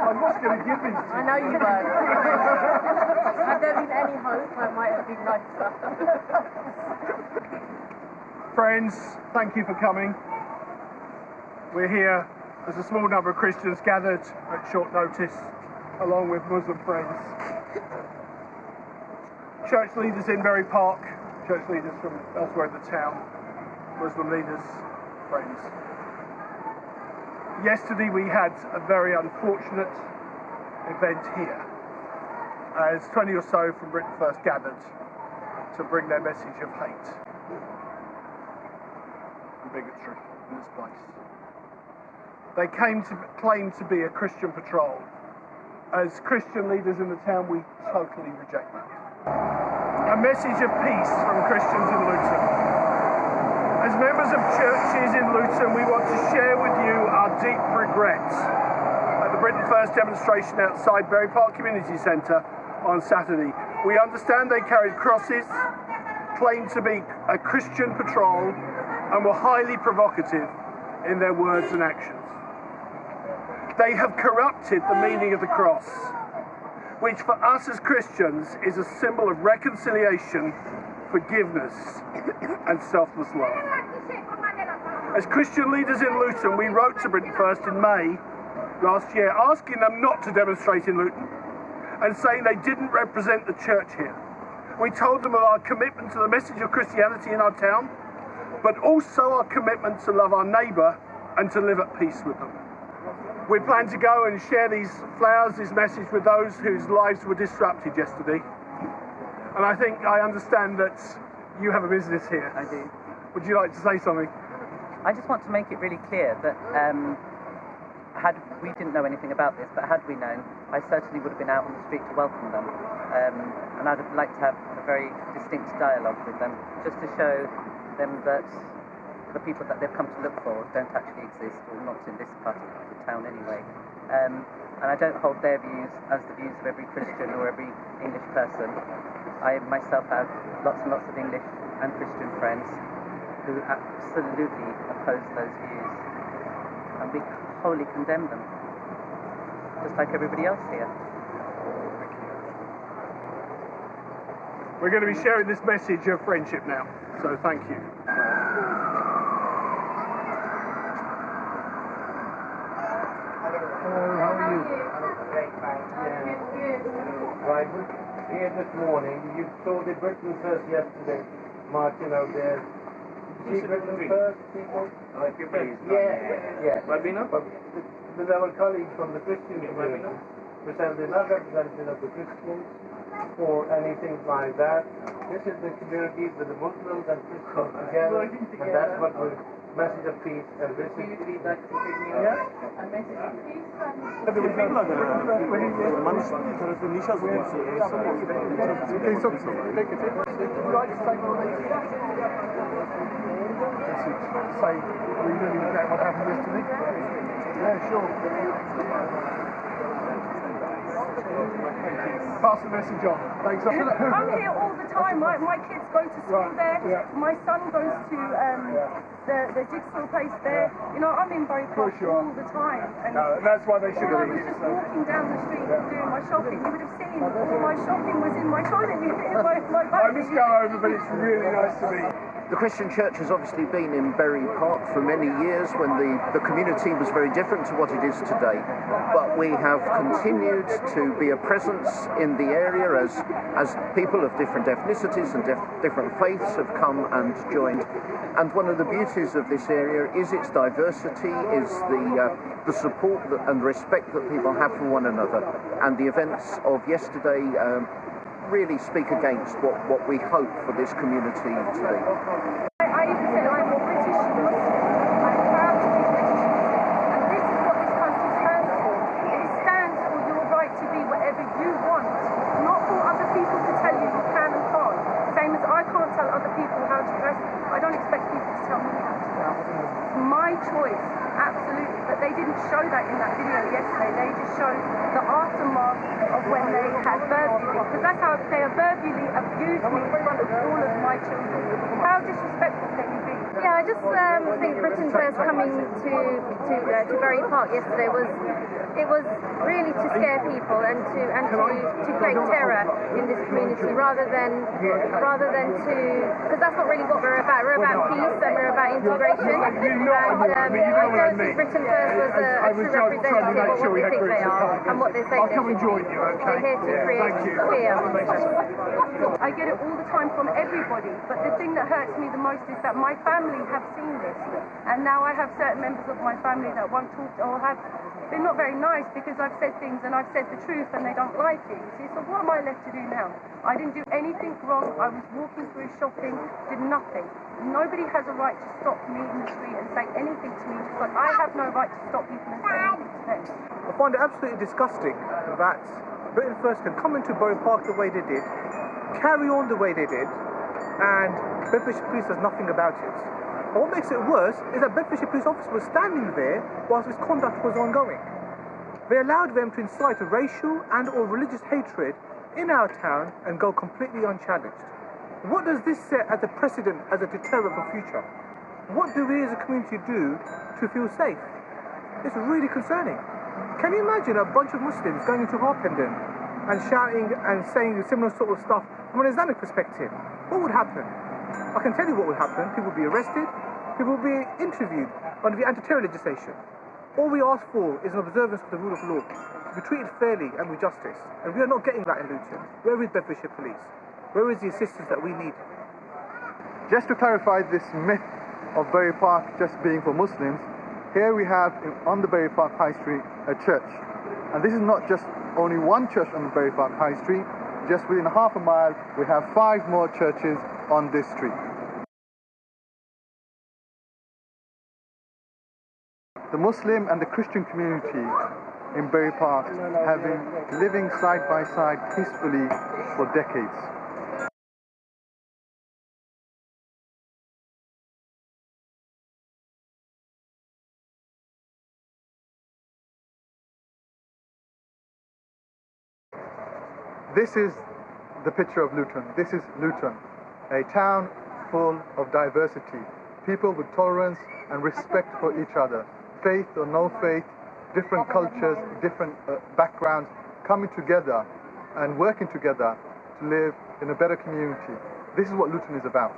I'm just going to give these to you. I know you won't. Had there been any hope, I might have been nicer. Friends, thank you for coming. We're here as a small number of Christians gathered at short notice, along with Muslim friends. Church leaders in Bury Park, church leaders from elsewhere in the town, Muslim leaders, friends. Yesterday we had a very unfortunate event here, as 20 or so from Britain First gathered to bring their message of hate and bigotry in this place. They came to claim to be a Christian patrol. As Christian leaders in the town, we totally reject that. A message of peace from Christians in Luton. As members of churches in Luton, we want to share with you our deep regrets at the Britain First demonstration outside Bury Part Community Centre on Saturday. We understand they carried crosses, claimed to be a Christian patrol, and were highly provocative in their words and actions. They have corrupted the meaning of the cross, which for us as Christians is a symbol of reconciliation, forgiveness, and selfless love. As Christian leaders in Luton, we wrote to Britain First in May last year, asking them not to demonstrate in Luton and saying they didn't represent the church here. We told them of our commitment to the message of Christianity in our town, but also our commitment to love our neighbour and to live at peace with them. We plan to go and share these flowers, this message, with those whose lives were disrupted yesterday. And I understand that you have a business here. I do. Would you like to say something? I just want to make it really clear that we didn't know anything about this, but had we known, I certainly would have been out on the street to welcome them. And I'd like to have a very distinct dialogue with them, just to show them that the people that they've come to look for don't actually exist, or not in this part of the town anyway. And I don't hold their views as the views of every Christian or every English person. I myself have lots and lots of English and Christian friends who absolutely oppose those views, and we wholly condemn them, just like everybody else here. We're going to be sharing this message of friendship now, so thank you. Hello, how are you? Right, here this morning, you saw the Britain First yesterday marching out there. See Britain First people? Yeah. With our colleagues from the Christian community, we said they're not representative of the Christians or anything like that. This is the community with the Muslims and Christians together, and that's what we're message of peace and this is A message of peace. Say, we really regret what happened yesterday? Yeah, sure. Pass the message on. Thanks. I'm here all the time. My kids go to school there. Yeah. My son goes to the jigsaw place there. You know, I'm in Bury Park all the time. And that's why they should have. I was just walking down the street doing my shopping. You would have seen all my shopping was in my toilet. My I must go over, but it's really nice to meet. The Christian Church has obviously been in Bury Park for many years when the community was very different to what it is today. But we have continued to be a presence in the area as people of different ethnicities and different faiths have come and joined. And one of the beauties of this area is its diversity, is the support and respect that people have for one another. And the events of yesterday really speak against what we hope for this community to be. I even said I'm a British Muslim. I'm proud to be British Muslim. And this is what this country stands for. It stands for your right to be whatever you want, not for other people to tell you can and can't. Same as I can't tell other people how to dress. I don't expect people to tell me how to dress. It's my choice, absolutely. But they didn't show that in that video yesterday. They just showed the aftermath of when they had verbally, because that's how they have verbally abused me in front of all of my children. How disrespectful can you be? Yeah, I just think Britain First coming to Bury Park yesterday was really to scare people and to create terror in this community rather than to, because that's not really what we're about. We're about peace and we're about integration. And I don't think Britain First was a true representative of what they think they are and what they say I'll come and join you, okay? They're here to create fear. I get it all the time from everybody, but the thing that hurts me the most is that my family have seen this, and now I have certain members of my family that won't talk or have been not very nice because I've said things and I've said the truth and they don't like it. You see, so what am I left to do now? I didn't do anything wrong. I was walking through shopping, did nothing. Nobody has a right to stop me in the street and say anything to me, but I have no right to stop people and say anything to them. I find it absolutely disgusting that Britain First can come into Bury Park the way they did, carry on the way they did, and Bedfordshire Police does nothing about it. And what makes it worse is that Bedfordshire Police officer was standing there whilst this conduct was ongoing. They allowed them to incite a racial and or religious hatred in our town and go completely unchallenged. What does this set as a precedent, as a deterrent for future? What do we as a community do to feel safe? It's really concerning. Can you imagine a bunch of Muslims going into Harpenden and shouting and saying similar sort of stuff from an Islamic perspective? What would happen? I can tell you what would happen. People would be arrested, people would be interviewed under the anti-terror legislation. All we ask for is an observance of the rule of law, to be treated fairly and with justice. And we are not getting that in Luton. Where is Bedfordshire Police? Where is the assistance that we need? Just to clarify this myth of Bury Park just being for Muslims, here we have on the Bury Park High Street a church. And this is not just only one church on the Bury Park High Street. Just within half a mile, we have 5 more churches on this street. The Muslim and the Christian community in Bury Park have been living side by side peacefully for decades. This is the picture of Luton. This is Luton, a town full of diversity, people with tolerance and respect for each other, faith or no faith, different cultures, different backgrounds, coming together and working together to live in a better community. This is what Luton is about.